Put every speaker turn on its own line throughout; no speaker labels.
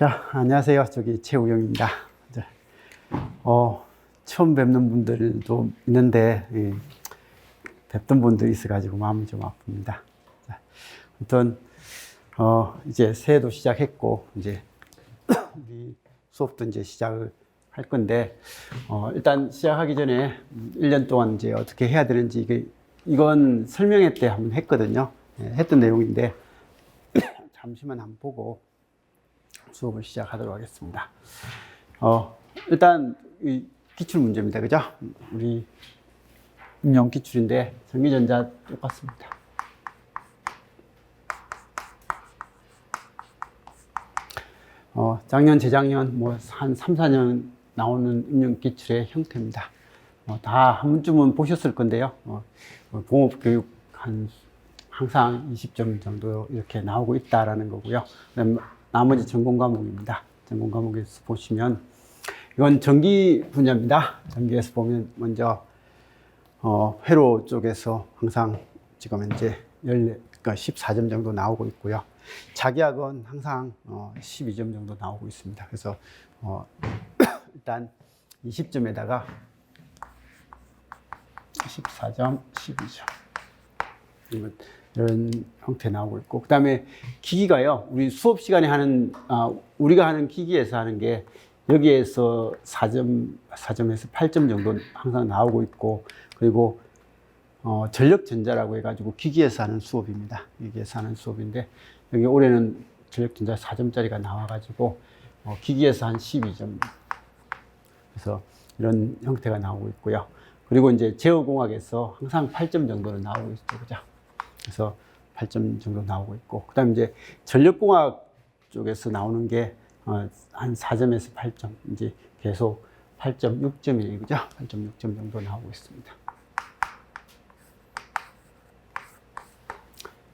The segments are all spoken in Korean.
자, 안녕하세요. 저기 최우영입니다. 처음 뵙는 분들도 있는데, 뵙던 분들이 있어가지고 마음이 좀 아픕니다. 자, 아무튼, 이제 새해도 시작했고, 이제 우리 수업도 이제 시작을 할 건데, 일단 시작하기 전에 1년 동안 이제 어떻게 해야 되는지, 이건 설명회 때 한번 했거든요. 했던 내용인데, 잠시만 한번 보고 수업을 시작하도록 하겠습니다. 일단, 이 기출 문제입니다. 그죠? 우리 응용 기출인데, 전기전자 똑같습니다. 작년, 재작년, 한 3, 4년 나오는 응용 기출의 형태입니다. 다 한 번쯤은 보셨을 건데요. 공업교육 항상 20점 정도 이렇게 나오고 있다라는 거고요. 나머지 전공 과목입니다. 전공 과목에서 보시면, 이건 전기 분야입니다. 전기에서 보면 먼저, 회로 쪽에서 항상 지금 현재 14점 정도 나오고 있고요. 자기학은 항상 12점 정도 나오고 있습니다. 그래서 일단 20점에다가 14점, 12점 이런 형태 나오고 있고, 그 다음에 기기가요. 우리 수업 시간에 하는 우리가 하는 기기에서 하는 게 여기에서 4점에서 8점 정도 항상 나오고 있고, 그리고 전력전자라고 해가지고 기기에서 하는 수업입니다. 기기에서 하는 수업인데, 여기 올해는 전력전자 4점짜리가 나와가지고 기기에서 한 12점, 그래서 이런 형태가 나오고 있고요. 그리고 이제 제어공학에서 항상 8점 정도는 나오고 있죠, 그죠? 그래서 8점 정도 나오고 있고, 그 다음에 이제 전력공학 쪽에서 나오는 게 한 4점에서 8점, 이제 계속 8.6점이에요, 그죠? 8.6점 정도 나오고 있습니다.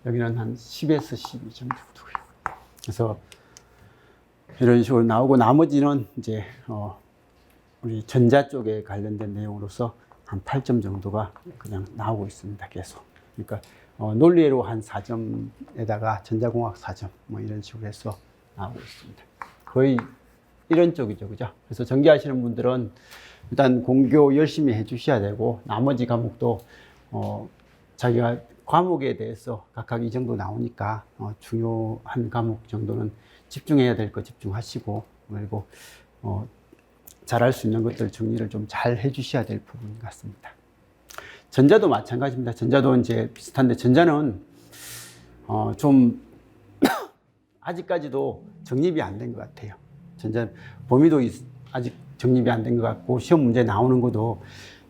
여기는 한 10에서 12점 정도고요. 그래서 이런 식으로 나오고, 나머지는 이제 우리 전자 쪽에 관련된 내용으로서 한 8점 정도가 그냥 나오고 있습니다, 계속. 그러니까 논리로 한 4점에다가 전자공학 4점 뭐 이런 식으로 해서 나오고 있습니다. 거의 이런 쪽이죠, 그죠? 그래서 전기하시는 분들은 일단 공교 열심히 해주셔야 되고, 나머지 과목도 자기가 과목에 대해서 각각 이 정도 나오니까 중요한 과목 정도는 집중해야 될 거 집중하시고, 그리고 잘할 수 있는 것들 정리를 좀 잘 해주셔야 될 부분 같습니다. 전자도 마찬가지입니다. 전자도 이제 비슷한데, 전자는 좀 아직까지도 정립이 안 된 것 같아요. 전자 범위도 아직 정립이 안 된 것 같고, 시험 문제 나오는 것도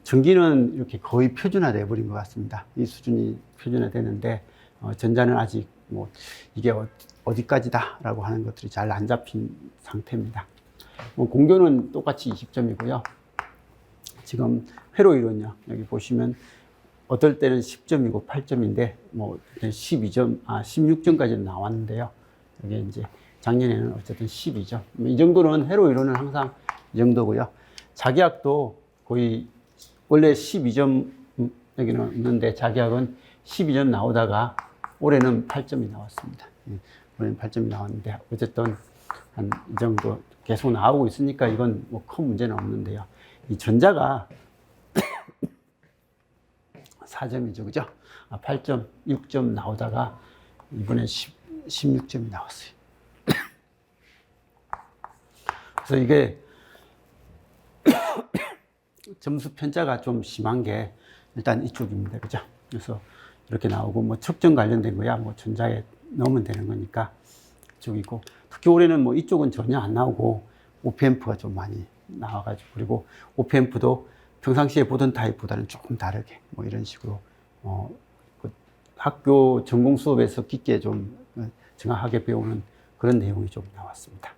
전기는 이렇게 거의 표준화돼 버린 것 같습니다. 이 수준이 표준화되는데, 전자는 아직 이게 어디까지다라고 하는 것들이 잘 안 잡힌 상태입니다. 공교는 똑같이 20점이고요. 지금 회로 이론요. 여기 보시면 어떨 때는 10점이고 8점인데 12점, 16점까지 나왔는데요. 여기 이제 작년에는 어쨌든 12점. 이 정도는 회로 이론은 항상 이 정도고요. 자기학도 거의 원래 12점 여기는 있는데, 자기학은 12점 나오다가 올해는 8점이 나왔습니다. 올해는 8점이 나왔는데, 어쨌든 한 이 정도 계속 나오고 있으니까 이건 큰 문제는 없는데요. 이 전자가 4점이죠, 그죠? 8점, 6점 나오다가 이번에 16점이 나왔어요. 그래서 이게 점수 편차가 좀 심한 게 일단 이쪽입니다, 그죠? 그래서 이렇게 나오고, 측정 관련된 거야 전자에 넣으면 되는 거니까 이쪽이고, 특히 올해는 이쪽은 전혀 안 나오고 OPAmp가 좀 많이 나와가지고, 그리고 OPAmp도 평상시에 보던 타입보다는 조금 다르게 이런 식으로 학교 전공 수업에서 깊게 좀 정확하게 배우는 그런 내용이 좀 나왔습니다.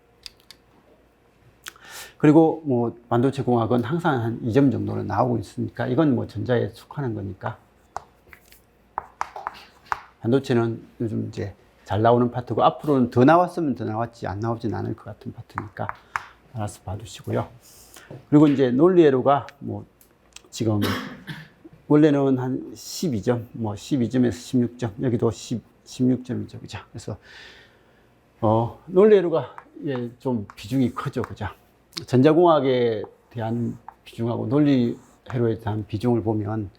그리고 반도체 공학은 항상 한 2점 정도는 나오고 있으니까, 이건 전자에 속하는 거니까, 반도체는 요즘 이제 잘 나오는 파트고, 앞으로는 더 나왔으면 더 나왔지 안 나오진 않을 것 같은 파트니까 알아서 봐두시고요. 그리고 이제 논리회로가 지금 원래는 한 12점, 12점에서 16점, 여기도 16점이죠, 그죠? 그래서 논리회로가 논리에 좀 비중이 크죠, 그죠? 전자공학에 대한 비중하고 논리회로에 대한 비중을 보면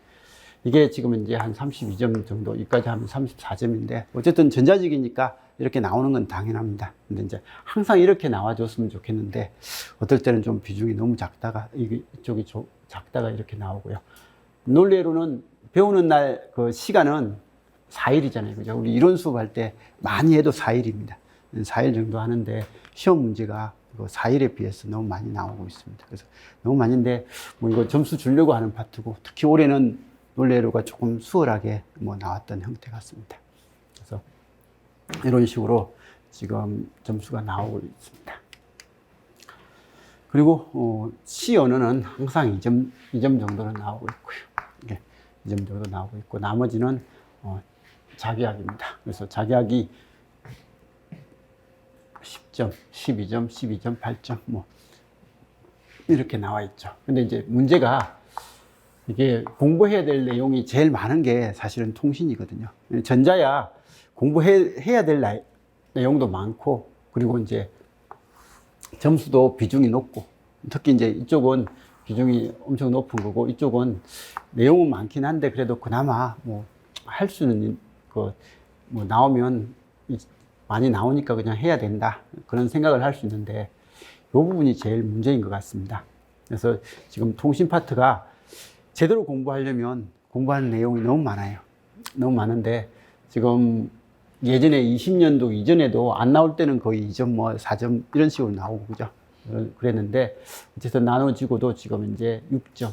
이게 지금 이제 한 32점 정도, 여기까지 하면 34점인데, 어쨌든 전자직이니까 이렇게 나오는 건 당연합니다. 근데 이제 항상 이렇게 나와줬으면 좋겠는데, 어떨 때는 좀 비중이 너무 작다가, 이쪽이 작다가 이렇게 나오고요. 논리회로는 배우는 날 그 시간은 4일이잖아요. 그죠? 우리 이론 수업할 때 많이 해도 4일입니다. 4일 정도 하는데, 시험 문제가 4일에 비해서 너무 많이 나오고 있습니다. 그래서 너무 많은데, 뭐 이거 점수 주려고 하는 파트고, 특히 올해는 논리회로가 조금 수월하게 나왔던 형태 같습니다. 그래서 이런 식으로 지금 점수가 나오고 있습니다. 그리고 C 언어는 항상 2점 정도는 나오고 있고요. 네, 2점 정도 나오고 있고, 나머지는 자기학입니다. 그래서 자기학이 10점, 12점, 12점, 8점 이렇게 나와 있죠. 근데 이제 문제가 이게 공부해야 될 내용이 제일 많은 게 사실은 통신이거든요. 전자야 공부해야 될 내용도 많고, 그리고 이제 점수도 비중이 높고, 특히 이제 이쪽은 비중이 엄청 높은 거고, 이쪽은 내용은 많긴 한데, 그래도 그나마 할 수는, 나오면 많이 나오니까 그냥 해야 된다. 그런 생각을 할 수 있는데, 이 부분이 제일 문제인 것 같습니다. 그래서 지금 통신 파트가 제대로 공부하려면 공부하는 내용이 너무 많아요. 너무 많은데, 지금 예전에 20년도 이전에도 안 나올 때는 거의 2점, 4점 이런 식으로 나오고, 그죠? 그랬는데, 어쨌든 나눠지고도 지금 이제 6점,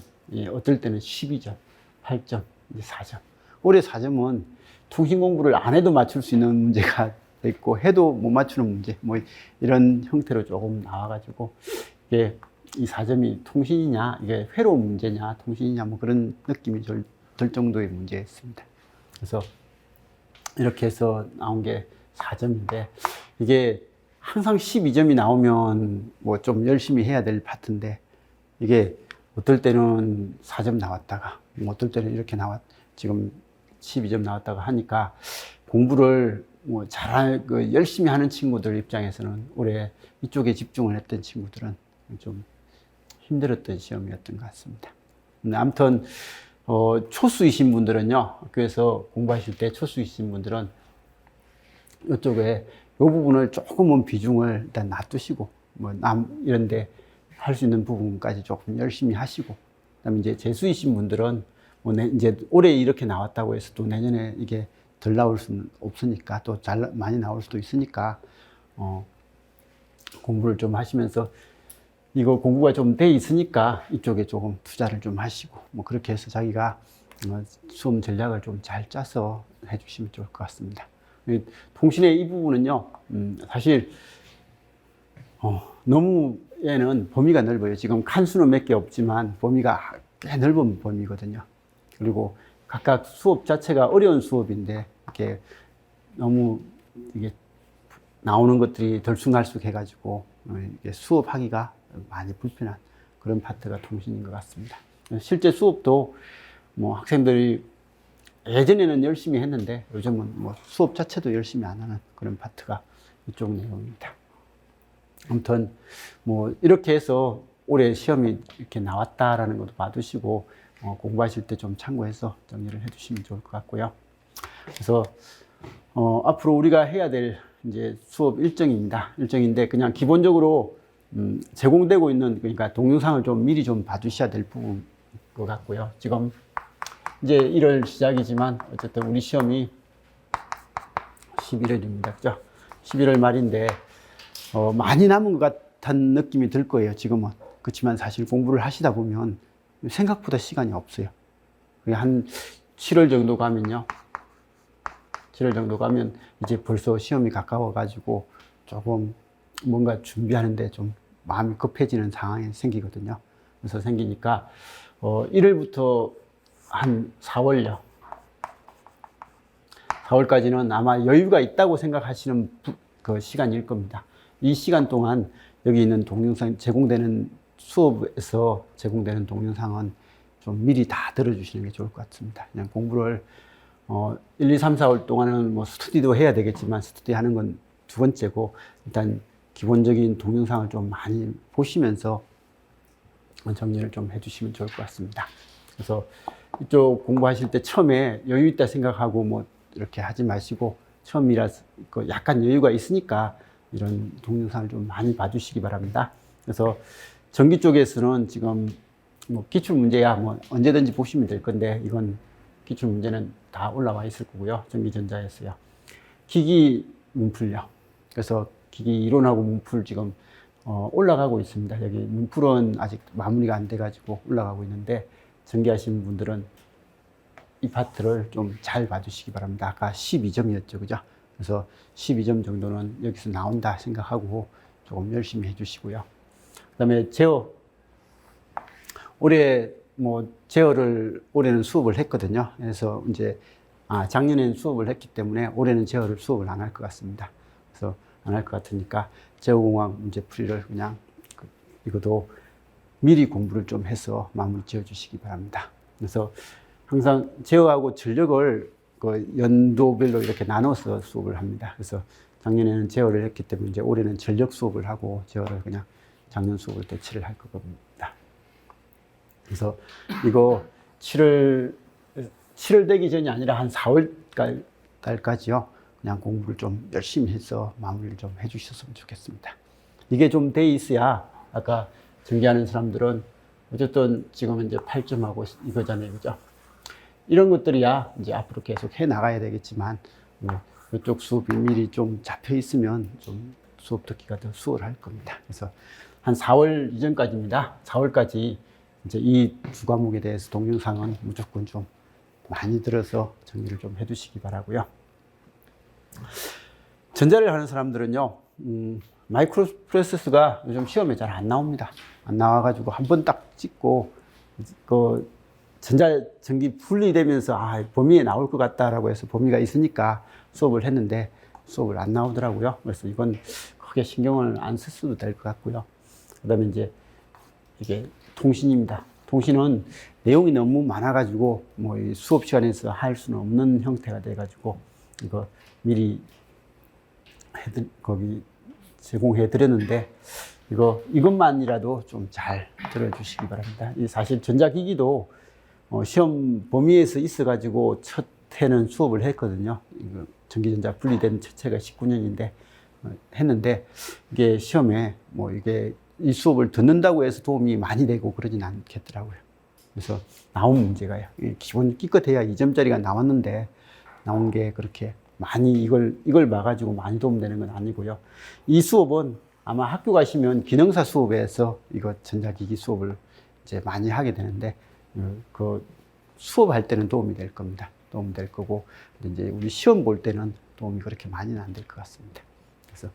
어떨 때는 12점, 8점, 이제 4점. 올해 4점은 통신 공부를 안 해도 맞출 수 있는 문제가 있고, 해도 못 맞추는 문제, 이런 형태로 조금 나와가지고, 이게 이 4점이 통신이냐, 이게 회로 문제냐, 통신이냐, 그런 느낌이 들 정도의 문제였습니다. 그래서 이렇게 해서 나온 게 4점인데, 이게 항상 12점이 나오면 좀 열심히 해야 될 파트인데, 이게 어떨 때는 4점 나왔다가, 어떨 때는 이렇게 지금 12점 나왔다가 하니까, 공부를 열심히 하는 친구들 입장에서는 올해 이쪽에 집중을 했던 친구들은 좀 힘들었던 시험이었던 것 같습니다. 아무튼 초수이신 분들은요, 학교에서 공부하실 때 초수이신 분들은 이쪽에 이 부분을 조금은 비중을 일단 놔두시고, 이런데 할 수 있는 부분까지 조금 열심히 하시고, 그다음에 이제 재수이신 분들은 이제 올해 이렇게 나왔다고 해서 또 내년에 이게 덜 나올 수는 없으니까, 또 많이 나올 수도 있으니까 공부를 좀 하시면서, 이거 공부가 좀 돼 있으니까 이쪽에 조금 투자를 좀 하시고, 그렇게 해서 자기가 수험 전략을 좀 잘 짜서 해주시면 좋을 것 같습니다. 통신의 이 부분은요, 사실 너무 얘는 범위가 넓어요. 지금 칸수는 몇 개 없지만 범위가 꽤 넓은 범위거든요. 그리고 각각 수업 자체가 어려운 수업인데, 이렇게 너무 이게 나오는 것들이 덜쑥날쑥 해가지고 이게 수업하기가 많이 불편한 그런 파트가 통신인 것 같습니다. 실제 수업도 학생들이 예전에는 열심히 했는데, 요즘은 수업 자체도 열심히 안 하는 그런 파트가 이쪽 내용입니다. 아무튼 이렇게 해서 올해 시험이 이렇게 나왔다라는 것도 봐두시고, 공부하실 때 좀 참고해서 정리를 해두시면 좋을 것 같고요. 그래서 앞으로 우리가 해야 될 이제 수업 일정인데, 그냥 기본적으로 제공되고 있는, 그러니까 동영상을 좀 미리 좀 봐두셔야 될 부분 것 같고요. 지금 이제 1월 시작이지만 어쨌든 우리 시험이 11월입니다. 그죠? 11월 말인데 많이 남은 것 같은 느낌이 들 거예요, 지금은. 그렇지만 사실 공부를 하시다 보면 생각보다 시간이 없어요. 한 7월 정도 가면요. 7월 정도 가면 이제 벌써 시험이 가까워가지고 조금 뭔가 준비하는데 좀 마음이 급해지는 상황이 생기거든요. 그래서 생기니까 1월부터 한 4월요. 4월까지는 아마 여유가 있다고 생각하시는 그 시간일 겁니다. 이 시간 동안 여기 있는 동영상 제공되는 수업에서 제공되는 동영상은 좀 미리 다 들어주시는 게 좋을 것 같습니다. 그냥 공부를 1, 2, 3, 4월 동안은 스터디도 해야 되겠지만 스터디 하는 건 두 번째고, 일단 기본적인 동영상을 좀 많이 보시면서 정리를 좀 해주시면 좋을 것 같습니다. 그래서 이쪽 공부하실 때 처음에 여유 있다 생각하고 뭐 이렇게 하지 마시고, 처음이라서 약간 여유가 있으니까 이런 동영상을 좀 많이 봐주시기 바랍니다. 그래서 전기 쪽에서는 지금 뭐 기출 문제야 뭐 언제든지 보시면 될 건데, 이건 기출 문제는 다 올라와 있을 거고요. 전기전자에서요. 기기 문풀요. 그래서 기기 이론하고 문풀 지금 올라가고 있습니다. 여기 문풀은 아직 마무리가 안 돼가지고 올라가고 있는데, 전기하시는 분들은 이 파트를 좀 잘 봐주시기 바랍니다. 아까 12점이었죠, 그죠? 그래서 12점 정도는 여기서 나온다 생각하고 조금 열심히 해주시고요. 그 다음에 제어. 올해 뭐 제어를 올해는 수업을 했거든요. 그래서 이제 작년에는 수업을 했기 때문에 올해는 제어를 수업을 안 할 것 같습니다. 그래서 안 할 것 같으니까 제어공학 문제 풀이를 그냥 이것도 미리 공부를 좀 해서 마무리 지어 주시기 바랍니다. 그래서 항상 제어하고 전력을 그 연도별로 이렇게 나눠서 수업을 합니다. 그래서 작년에는 제어를 했기 때문에 이제 올해는 전력 수업을 하고 제어를 그냥 작년 수업을 대체를 할 겁니다. 그래서 이거 7월 되기 전이 아니라 한 4월 달까지요. 그냥 공부를 좀 열심히 해서 마무리를 좀 해주셨으면 좋겠습니다. 이게 좀 돼 있어야 아까 전기하는 사람들은 어쨌든 지금 이제 8점하고 이거잖아요, 그죠? 이런 것들이야 이제 앞으로 계속 해 나가야 되겠지만, 뭐 이쪽 수업이 미리 좀 잡혀 있으면 좀 수업 듣기가 더 수월할 겁니다. 그래서 한 4월 이전까지입니다. 4월까지 이제 이 두 과목에 대해서 동영상은 무조건 좀 많이 들어서 정리를 좀 해두시기 바라고요. 전자를 하는 사람들은요, 마이크로 프로세서가 요즘 시험에 잘 안 나옵니다. 안 나와가지고 한 번 딱 찍고 그 전기 분리되면서 범위에 나올 것 같다라고 해서 범위가 있으니까 수업을 했는데 수업을 안 나오더라고요. 그래서 이건 크게 신경을 안 써도 될 것 같고요. 그다음에 이제 이게 통신입니다. 통신은 내용이 너무 많아가지고 뭐 이 수업 시간에서 할 수는 없는 형태가 돼가지고 이거 미리 거기 제공해 드렸는데, 이것만이라도 좀 잘 들어주시기 바랍니다. 사실 전자기기도 시험 범위에서 있어가지고 첫 해는 수업을 했거든요. 이거 전기전자 분리된 첫 해가 19년인데 했는데, 이게 시험에 뭐 이게 이 수업을 듣는다고 해서 도움이 많이 되고 그러진 않겠더라고요. 그래서 나온 문제가요, 기본 기껏해야 2점짜리가 나왔는데 나온 게 그렇게 많이 이걸 봐가지고 많이 도움되는 건 아니고요. 이 수업은 아마 학교 가시면 기능사 수업에서 이거 전자기기 수업을 이제 많이 하게 되는데, 그 수업할 때는 도움이 될 겁니다. 도움이 될 거고, 이제 우리 시험 볼 때는 도움이 그렇게 많이는 안 될 것 같습니다. 그래서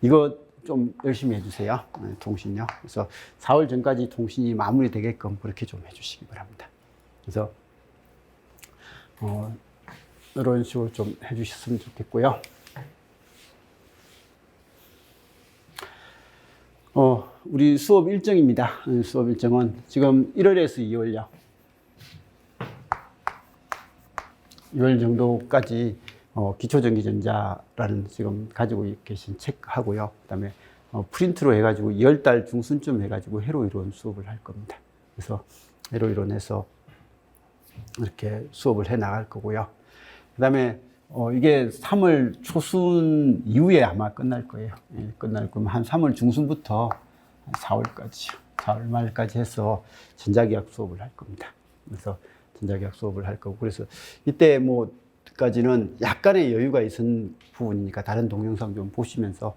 이거 좀 열심히 해주세요. 통신요. 그래서 4월 전까지 통신이 마무리되게끔 그렇게 좀 해주시기 바랍니다. 그래서 이런 식으로 좀 해주셨으면 좋겠고요. 우리 수업 일정입니다. 수업 일정은 지금 1월에서 2월요. 2월 정도까지 기초전기전자라는 지금 가지고 계신 책하고요. 그 다음에 프린트로 해가지고 2월달 중순쯤 해가지고 회로이론 수업을 할 겁니다. 그래서 회로이론에서 이렇게 수업을 해 나갈 거고요. 그 다음에 이게 3월 초순 이후에 아마 끝날 거예요. 끝날 거면 한 3월 중순부터 4월까지, 4월 말까지 해서 전자기학 수업을 할 겁니다. 그래서 전자기학 수업을 할 거고, 그래서 이때 까지는 약간의 여유가 있는 부분이니까 다른 동영상 좀 보시면서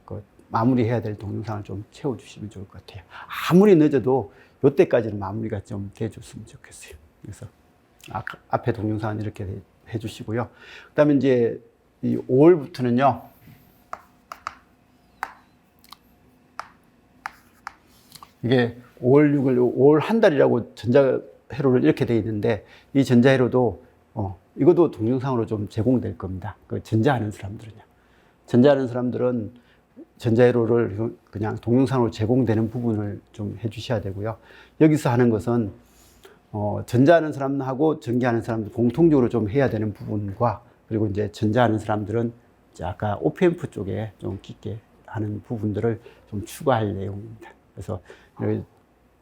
그 마무리해야 될 동영상을 좀 채워주시면 좋을 것 같아요. 아무리 늦어도 이때까지는 마무리가 좀 돼줬으면 좋겠어요. 그래서 앞에 동영상은 이렇게 해주시고요. 그 다음에 이제 이 5월부터는요, 이게 5월, 6월, 5월 한 달이라고 전자회로를 이렇게 돼 있는데, 이 전자회로도 이것도 동영상으로 좀 제공될 겁니다. 그 전자하는 사람들은요. 전자하는 사람들은 전자회로를 그냥 동영상으로 제공되는 부분을 좀 해주셔야 되고요. 여기서 하는 것은 전자하는 사람하고 전기하는 사람들 공통적으로 좀 해야 되는 부분과, 그리고 이제 전자하는 사람들은 이제 아까 OP앰프 쪽에 좀 깊게 하는 부분들을 좀 추가할 내용입니다. 그래서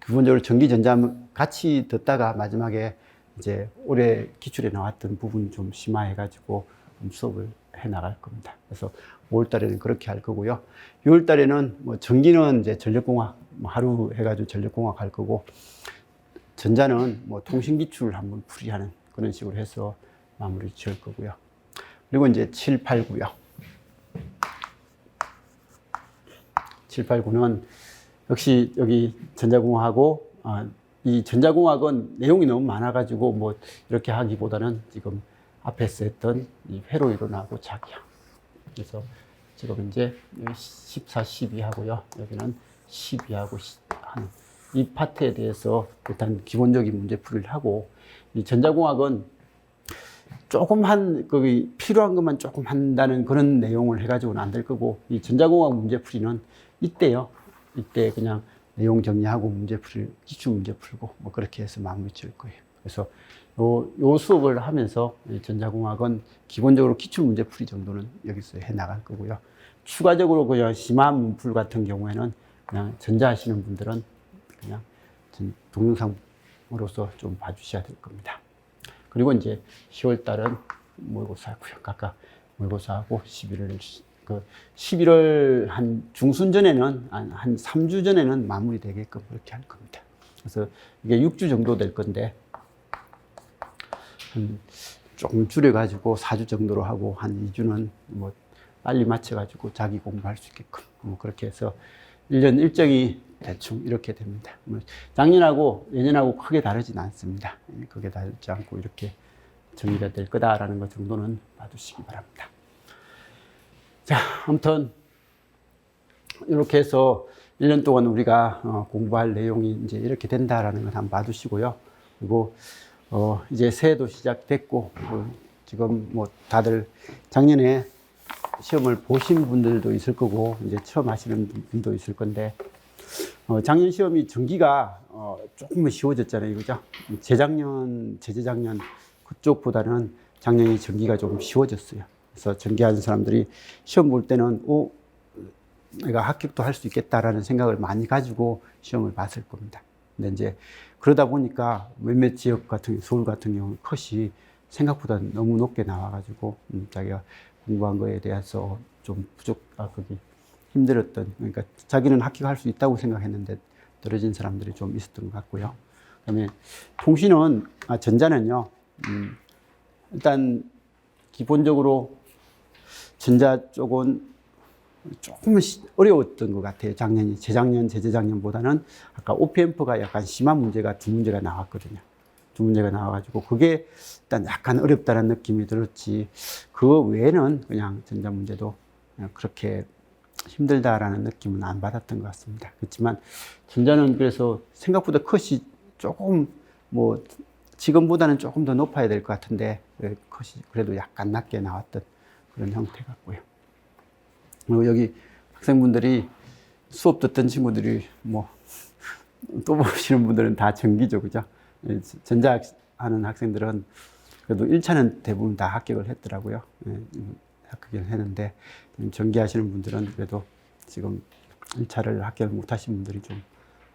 기본적으로 전기 전자 같이 듣다가 마지막에 이제 올해 기출에 나왔던 부분 좀 심화해가지고 수업을 해 나갈 겁니다. 그래서 5월 달에는 그렇게 할 거고요. 6월 달에는 뭐 전기는 이제 전력공학 뭐 하루 해가지고 전력공학 할 거고, 전자는 뭐 통신기출을 한번 풀이하는 그런 식으로 해서 마무리 지을 거고요. 그리고 이제 7, 8, 9요. 7, 8, 9는 역시 여기 전자공학하고, 이 전자공학은 내용이 너무 많아가지고 뭐 이렇게 하기보다는 지금 앞에서 했던 이 회로 이론하고 자기야. 그래서 지금 이제 14, 12 하고요. 여기는 12하고 하는 이 파트에 대해서 일단 기본적인 문제풀이를 하고, 이 전자공학은 조금 거기 필요한 것만 조금 한다는 그런 내용을 해가지고는 안 될 거고, 이 전자공학 문제풀이는 이때요. 이때 그냥 내용 정리하고 문제풀이, 기출 문제 풀고 뭐 그렇게 해서 마무리 지을 거예요. 그래서 요 수업을 하면서 전자공학은 기본적으로 기출 문제 풀이 정도는 여기서 해 나갈 거고요. 추가적으로 그냥 심한 문풀 같은 경우에는 그냥 전자하시는 분들은 그냥 동영상으로서 좀 봐주셔야 될 겁니다. 그리고 이제 10월 달은 모의고사고요. 각각 모의고사하고 11월 한 중순 전에는, 한 3주 전에는 마무리되게끔 그렇게 할 겁니다. 그래서 이게 6주 정도 될 건데, 조금 줄여가지고 4주 정도로 하고, 한 2주는 뭐 빨리 맞춰가지고 자기 공부할 수 있게끔 뭐 그렇게 해서 1년 일정이 대충 이렇게 됩니다. 작년하고 예년하고 크게 다르진 않습니다. 크게 다르지 않고 이렇게 정리가 될 거다라는 것 정도는 봐두시기 바랍니다. 자, 아무튼 이렇게 해서 1년 동안 우리가 공부할 내용이 이제 이렇게 된다라는 걸 한번 봐두시고요. 그리고 이제 새해도 시작됐고, 지금 뭐 다들 작년에 시험을 보신 분들도 있을 거고, 이제 처음 하시는 분도 있을 건데, 작년 시험이 전기가 조금은 쉬워졌잖아요. 그죠? 재재작년 그쪽보다는 작년이 전기가 조금 쉬워졌어요. 그래서 전기하는 사람들이 시험 볼 때는, 내가 합격도 할 수 있겠다라는 생각을 많이 가지고 시험을 봤을 겁니다. 근데 이제 그러다 보니까 몇몇 지역 같은, 서울 같은 경우 컷이 생각보다 너무 높게 나와가지고, 자기가 공부한 거에 대해서 좀 그게 힘들었던, 그러니까 자기는 합격할 수 있다고 생각했는데 떨어진 사람들이 좀 있었던 것 같고요. 그 다음에 통신은, 전자는요, 일단 기본적으로 전자 쪽은 조금 어려웠던 것 같아요. 작년이, 재작년보다는 아까 OPM프가 약간 심한 문제가 두 문제가 나왔거든요. 두 문제가 나와가지고 그게 일단 약간 어렵다는 느낌이 들었지, 그거 외에는 그냥 전자 문제도 그냥 그렇게 힘들다라는 느낌은 안 받았던 것 같습니다. 그렇지만 전자는 그래서 생각보다 컷이 조금 뭐 지금보다는 조금 더 높아야 될 것 같은데, 컷이 그래도 약간 낮게 나왔던 그런 형태 같고요. 그리고 여기 학생분들이 수업 듣던 친구들이 뭐 또 보시는 분들은 다 전기죠, 그죠? 전자 하는 학생들은 그래도 1차는 대부분 다 합격을 했더라고요. 합격을 했는데, 전기 하시는 분들은 그래도 지금 1차를 합격을 못 하신 분들이 좀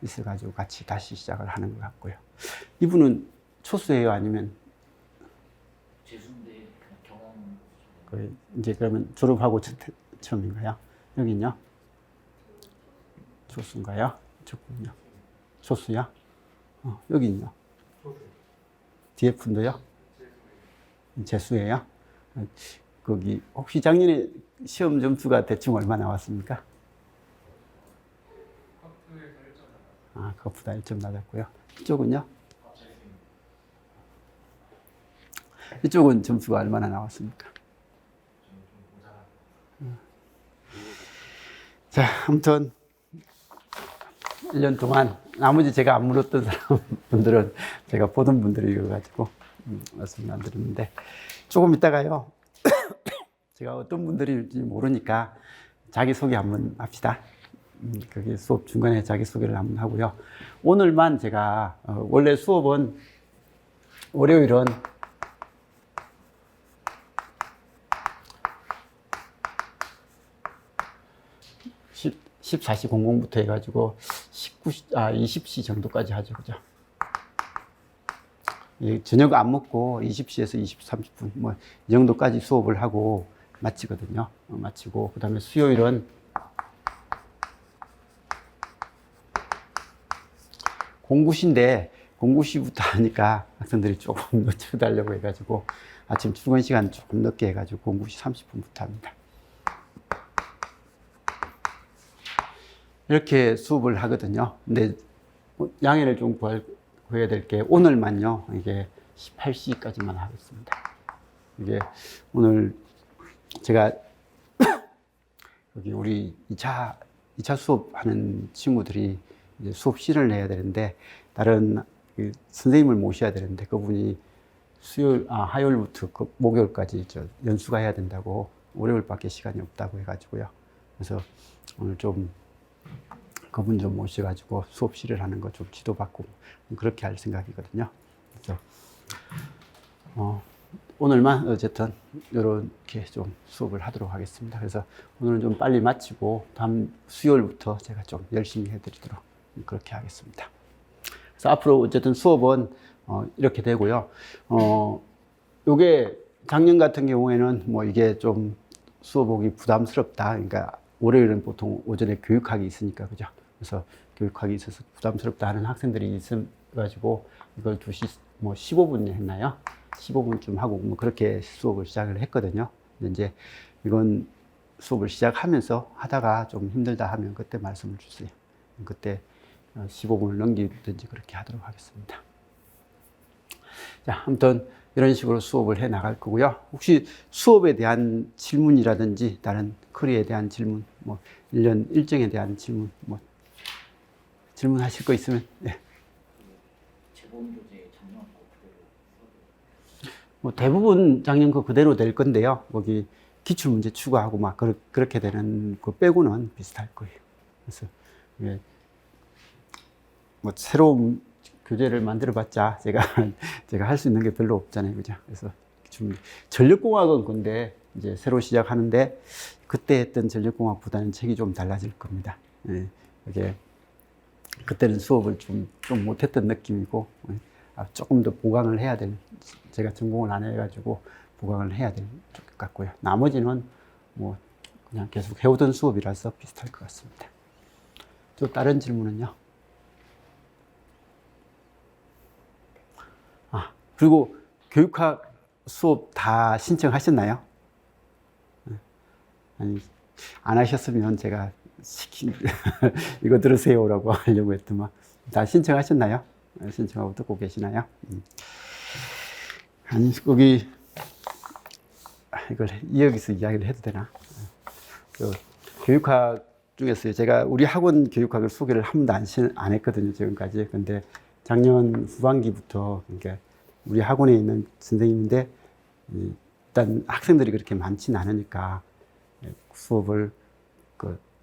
있어가지고 같이 다시 시작을 하는 것 같고요. 이분은 초수예요? 아니면?
재수인데 경험.
이제 그러면 졸업하고 처음인가요? 여긴요? 초수인가요? 저군요. 초수요? 여긴요? 뒤에 분도요? 재수예요? 거기 혹시 작년에 시험 점수가 대충 얼마 나왔습니까? 그것보다 1점 낮았고요. 이쪽은요? 이쪽은 점수가 얼마나 나왔습니까? 자, 아무튼 1년 동안 나머지 제가 안 물었던 분들은 제가 보던 분들이어가지고 말씀 안 드렸는데, 조금 이따가요 제가 어떤 분들인지 모르니까 자기소개 한번 합시다. 그게 수업 중간에 자기소개를 한번 하고요. 오늘만 제가 원래 수업은 월요일은 14시 00부터 해가지고 20시 정도까지 하죠. 그죠? 저녁 안 먹고 20시에서 20, 30분, 뭐, 이 정도까지 수업을 하고 마치거든요. 마치고, 그 다음에 수요일은 공구시인데, 공구시부터 하니까 학생들이 조금 늦춰달라고 해가지고, 아침 출근 시간 조금 늦게 해가지고, 공구시 30분부터 합니다. 이렇게 수업을 하거든요. 근데 양해를 좀 구해야 될 게 오늘만요. 이게 18시까지만 하겠습니다. 이게 오늘 제가 여기 우리 2차 수업하는 친구들이 이제 수업 실현을 내야 되는데 다른 그 선생님을 모셔야 되는데 그분이 화요일부터 목요일까지 연수가 해야 된다고 월요일밖에 시간이 없다고 해가지고요. 그래서 오늘 좀 그분 좀 모셔가지고 수업 실현하는 거 좀 지도받고 그렇게 할 생각이거든요. 그래서 오늘만 어쨌든 이렇게 좀 수업을 하도록 하겠습니다. 그래서 오늘은 좀 빨리 마치고 다음 수요일부터 제가 좀 열심히 해드리도록 그렇게 하겠습니다. 그래서 앞으로 어쨌든 수업은 이렇게 되고요. 요게 작년 같은 경우에는 뭐 이게 좀 수업하기 부담스럽다. 그러니까 월요일은 보통 오전에 교육학이 있으니까 그죠? 그래서 교육학이 있어서 부담스럽다 하는 학생들이 있어가지고 이걸 2시 뭐 15분 했나요? 15분쯤 하고 뭐 그렇게 수업을 시작을 했거든요. 근데 이제 이건 수업을 시작하면서 하다가 좀 힘들다 하면 그때 말씀을 주세요. 그때 15분을 넘기든지 그렇게 하도록 하겠습니다. 자, 아무튼 이런 식으로 수업을 해 나갈 거고요. 혹시 수업에 대한 질문이라든지 다른 커리에 대한 질문, 뭐 1년 일정에 대한 질문, 뭐 질문하실 거 있으면
재본 교재 작년 거 그대로
뭐 대부분 작년 거 그대로 될 건데요. 거기 기출 문제 추가하고 막 그렇게 되는 거 빼고는 비슷할 거예요. 그래서 뭐 새로운 교재를 만들어봤자 제가 할 수 있는 게 별로 없잖아요, 그죠? 그래서 좀 전력공학은 근데 이제 새로 시작하는데 그때 했던 전력공학보다는 책이 좀 달라질 겁니다. 이게 그때는 수업을 좀 못했던 느낌이고 조금 더 보강을 해야 될, 제가 전공을 안 해가지고 보강을 해야 될 것 같고요. 나머지는 뭐 그냥 계속 해오던 수업이라서 비슷할 것 같습니다. 또 다른 질문은요? 그리고 교육학 수업 다 신청하셨나요? 아니, 안 하셨으면 제가 이거 들으세요라고 하려고 했더만 다 신청하셨나요? 신청하고 듣고 계시나요? 아니, 거기 이걸 여기서 이야기를 해도 되나? 교육학 중에서 제가 우리 학원 교육학을 소개를 한 번도 안 했거든요, 지금까지. 근데 작년 후반기부터 그러니까 우리 학원에 있는 선생님인데 일단 학생들이 그렇게 많지는 않으니까 수업을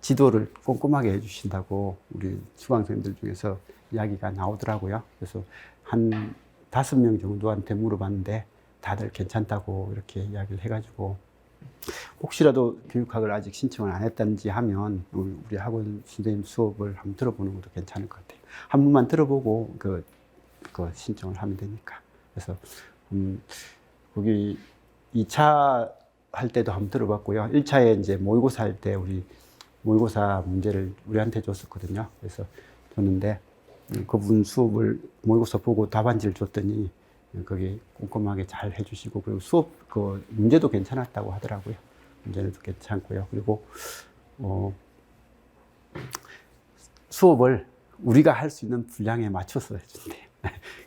지도를 꼼꼼하게 해주신다고 우리 수강생들 중에서 이야기가 나오더라고요. 그래서 한 5명 정도한테 물어봤는데 다들 괜찮다고 이렇게 이야기를 해가지고 혹시라도 교육학을 아직 신청을 안 했다든지 하면 우리 학원 선생님 수업을 한번 들어보는 것도 괜찮을 것 같아요. 한 번만 들어보고 그 신청을 하면 되니까. 그래서 거기 2차 할 때도 한번 들어봤고요. 1차에 이제 모의고사 할 때 우리 모의고사 문제를 우리한테 줬었거든요. 그래서 줬는데 그분 수업을 모의고사 보고 답안지를 줬더니 거기 꼼꼼하게 잘 해주시고 그리고 수업 그 문제도 괜찮았다고 하더라고요. 문제도 괜찮고요. 그리고 수업을 우리가 할 수 있는 분량에 맞춰서 해준대요.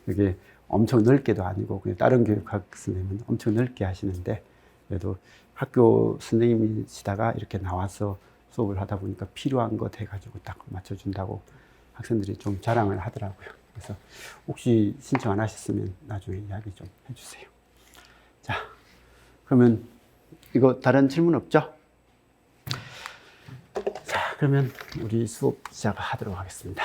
그게 엄청 넓게도 아니고 그냥 다른 교육학 선생님은 엄청 넓게 하시는데 그래도 학교 선생님이시다가 이렇게 나와서 수업을 하다 보니까 필요한 것 해가지고 딱 맞춰준다고 학생들이 좀 자랑을 하더라고요. 그래서 혹시 신청 안 하셨으면 나중에 이야기 좀 해주세요. 자, 그러면 이거 다른 질문 없죠? 자, 그러면 우리 수업 시작하도록 하겠습니다.